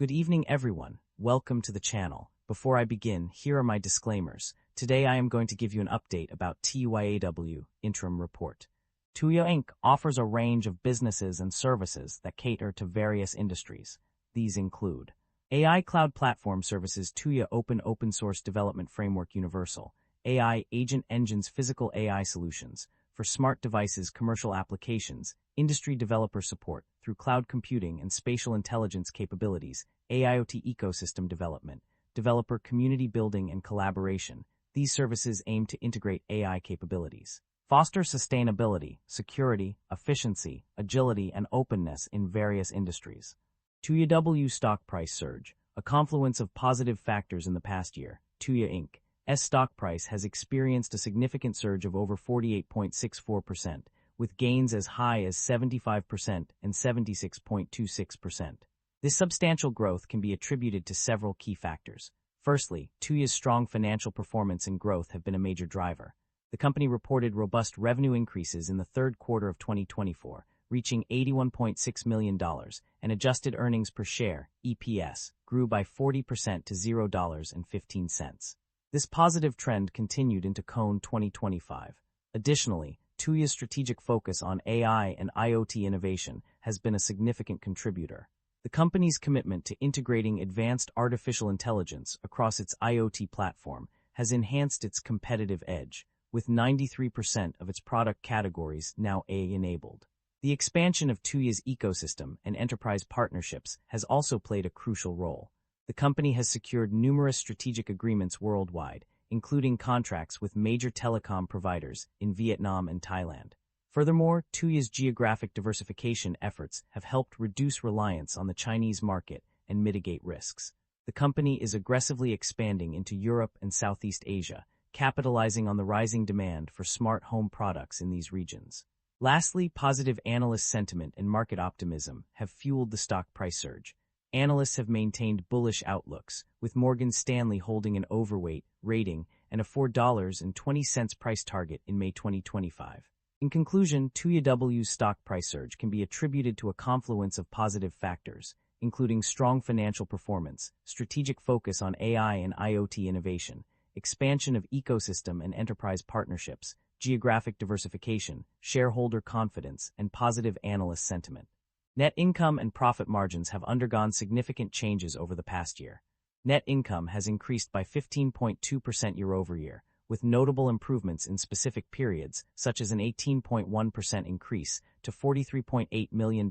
Good evening, everyone. Welcome to the channel. Before I begin, here are my disclaimers. Today I am going to give you an update about TUYA-W interim report. TUYA Inc. offers a range of businesses and services that cater to various industries. These include AI Cloud Platform Services, TUYA Open Source Development Framework Universal, AI Agent Engines, Physical AI Solutions for smart devices, commercial applications, industry developer support through cloud computing and spatial intelligence capabilities, AIoT ecosystem development, developer community building and collaboration. These services aim to integrate AI capabilities, foster sustainability, security, efficiency, agility, and openness in various industries. TUYA-W stock price surge, a confluence of positive factors in the past year. TUYA Inc.'s stock price has experienced a significant surge of over 48.64%, with gains as high as 75% and 76.26%. This substantial growth can be attributed to several key factors. Firstly, TUYA's strong financial performance and growth have been a major driver. The company reported robust revenue increases in the third quarter of 2024, reaching $81.6 million, and adjusted earnings per share, EPS, grew by 40% to $0.15. This positive trend continued into CONE 2025. Additionally, TUYA's strategic focus on AI and IoT innovation has been a significant contributor. The company's commitment to integrating advanced artificial intelligence across its IoT platform has enhanced its competitive edge, with 93% of its product categories now AI-enabled. The expansion of TUYA's ecosystem and enterprise partnerships has also played a crucial role. The company has secured numerous strategic agreements worldwide, including contracts with major telecom providers in Vietnam and Thailand. Furthermore, TUYA's geographic diversification efforts have helped reduce reliance on the Chinese market and mitigate risks. The company is aggressively expanding into Europe and Southeast Asia, capitalizing on the rising demand for smart home products in these regions. Lastly, positive analyst sentiment and market optimism have fueled the stock price surge. Analysts have maintained bullish outlooks, with Morgan Stanley holding an overweight rating and a $4.20 price target in May 2025. In conclusion, TUYA-W's stock price surge can be attributed to a confluence of positive factors, including strong financial performance, strategic focus on AI and IoT innovation, expansion of ecosystem and enterprise partnerships, geographic diversification, shareholder confidence, and positive analyst sentiment. Net income and profit margins have undergone significant changes over the past year. Net income has increased by 15.2% year-over-year, with notable improvements in specific periods, such as an 18.1% increase to $43.8 million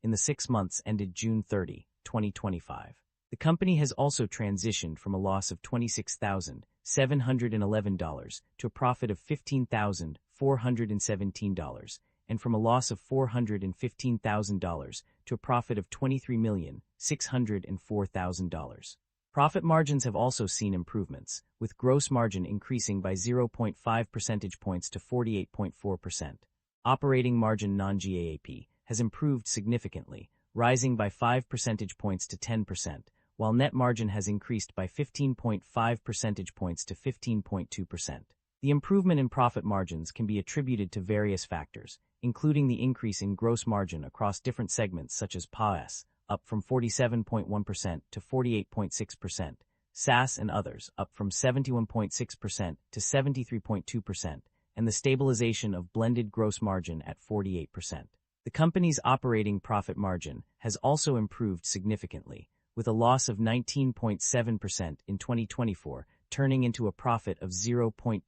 in the 6 months ended June 30, 2025. The company has also transitioned from a loss of $26,711 to a profit of $15,417, and from a loss of $415,000 to a profit of $23,604,000. Profit margins have also seen improvements, with gross margin increasing by 0.5 percentage points to 48.4%. Operating margin non-GAAP has improved significantly, rising by 5 percentage points to 10%, while net margin has increased by 15.5 percentage points to 15.2%. The improvement in profit margins can be attributed to various factors, including the increase in gross margin across different segments such as PaaS, up from 47.1% to 48.6%, SaaS and others, up from 71.6% to 73.2%, and the stabilization of blended gross margin at 48%. The company's operating profit margin has also improved significantly, with a loss of 19.7% in 2024 turning into a profit of 0.2%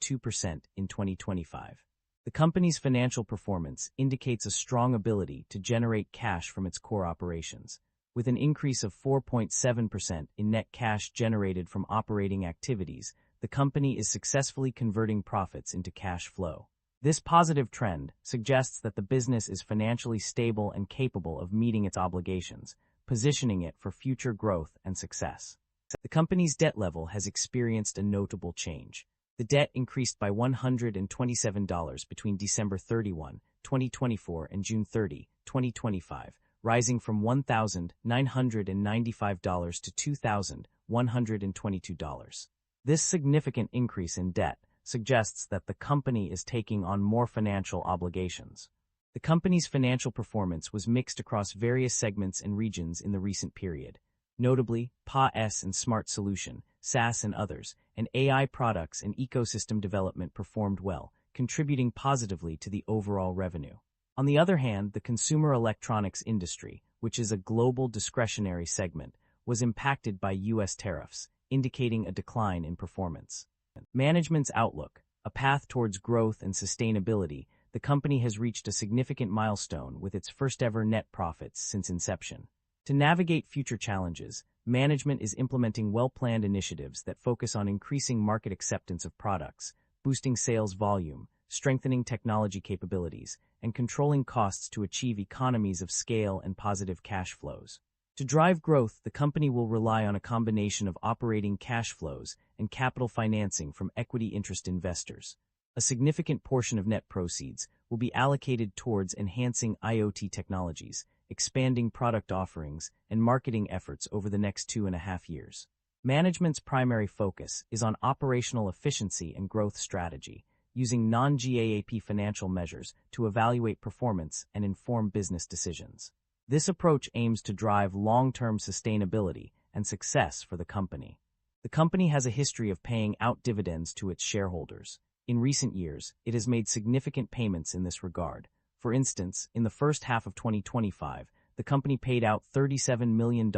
in 2025. The company's financial performance indicates a strong ability to generate cash from its core operations, with an increase of 4.7% in net cash generated from operating activities. The company is successfully converting profits into cash flow. This positive trend suggests that the business is financially stable and capable of meeting its obligations, positioning it for future growth and success. The company's debt level has experienced a notable change. The debt increased by $127 between December 31, 2024 and June 30, 2025, rising from $1,995 to $2,122. This significant increase in debt suggests that the company is taking on more financial obligations. The company's financial performance was mixed across various segments and regions in the recent period. notably PaaS and Smart Solution, SaaS and others, and AI products and ecosystem development performed well, contributing positively to the overall revenue. On the other hand, the consumer electronics industry, which is a global discretionary segment, was impacted by U.S. tariffs, indicating a decline in performance. Management's outlook: a path towards growth and sustainability. The company has reached a significant milestone with its first-ever net profits since inception. To navigate future challenges, management is implementing well-planned initiatives that focus on increasing market acceptance of products, boosting sales volume, strengthening technology capabilities, and controlling costs to achieve economies of scale and positive cash flows. To drive growth, the company will rely on a combination of operating cash flows and capital financing from equity interest investors. A significant portion of net proceeds will be allocated towards enhancing IoT technologies, expanding product offerings, and marketing efforts over the next 2.5 years. Management's primary focus is on operational efficiency and growth strategy, using non-GAAP financial measures to evaluate performance and inform business decisions. This approach aims to drive long-term sustainability and success for the company. The company has a history of paying out dividends to its shareholders. In recent years, it has made significant payments in this regard. For instance, in the first half of 2025, the company paid out $37 million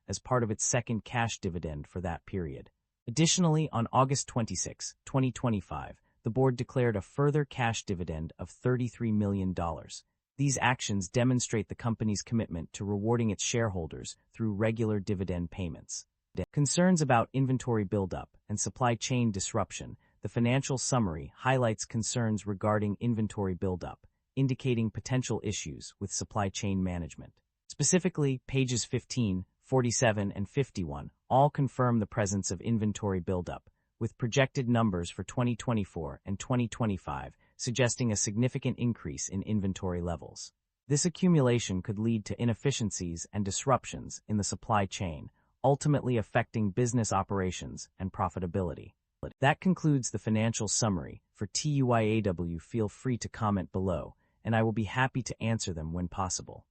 as part of its second cash dividend for that period. Additionally, on August 26, 2025, the board declared a further cash dividend of $33 million. These actions demonstrate the company's commitment to rewarding its shareholders through regular dividend payments. Concerns about inventory buildup and supply chain disruption. The financial summary highlights concerns regarding inventory buildup, indicating potential issues with supply chain management. Specifically, pages 15, 47, and 51 all confirm the presence of inventory buildup, with projected numbers for 2024 and 2025 suggesting a significant increase in inventory levels. This accumulation could lead to inefficiencies and disruptions in the supply chain, ultimately affecting business operations and profitability. That concludes the financial summary. For TUYA-W, feel free to comment below, and I will be happy to answer them when possible.